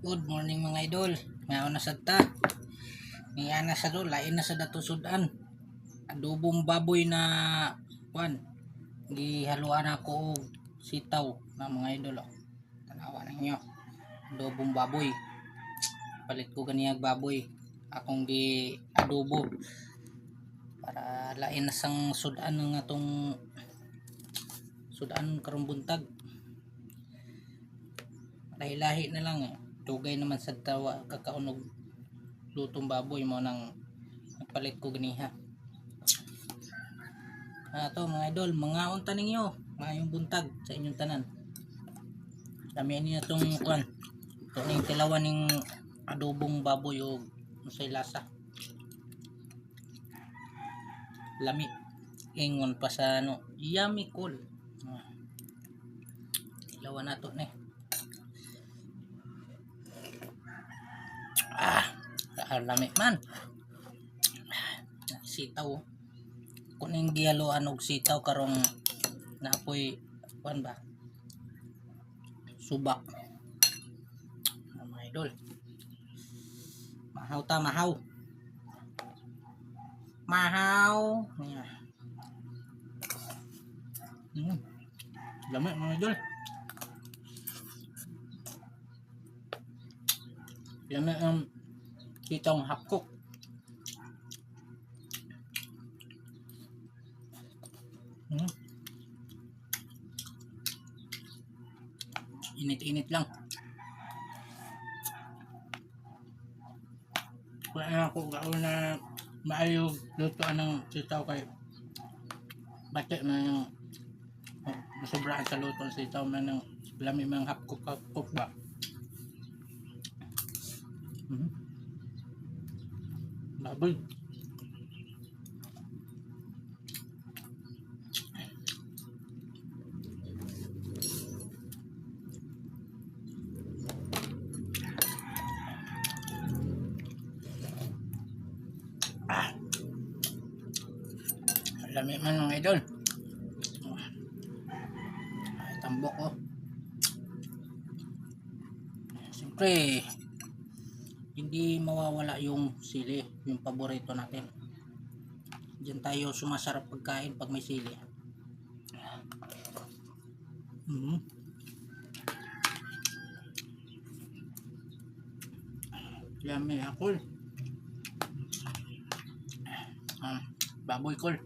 Good morning mga idol. Ngayon na sad ta. Ngayon na sa do, lain na sa dato sudan. Adobong baboy na kwan. Gihaluan ako og sitaw na mga idol. Oh. Tanawa ninyo. Adobong baboy. Palit ko ganiyag baboy. Akong gi adobo para lain na sang sudan ng atong sudan karong buntag. Lahi-lahi na lang eh. Tugay naman sa tawa kakaunog lutong baboy mo nang palit ko ganiha. To mga idol, mga unta ninyo, mayong buntag sa inyong tanan. Damihan niyo itong kwan. Ito ning tilawan ning adobong baboy o masay lasa. Lami. Ingon pa sa ano, yummy cool. Tilawan nato ni. Lami man. Sitaw. Kuning gihaluan og sitaw karong naapoy kuan ba? Subak. Mga idol. Mahaw ta, mahaw. Mahaw. Lami mga idol. Lami ang sitawng hapkok. Init-init lang. Kaya ako gaon na maayog lutuan ng sitaw kay bati na yung masobraan sa luto ng sitaw man ng lami mang hapkok ba. Baboy. Lami man mga idol. Tambok oh. Siyempre hindi mawawala yung sili, yung paborito natin. Diyan tayo sumasarap pagkain pag may sili. Yummy apple. Baboy cool.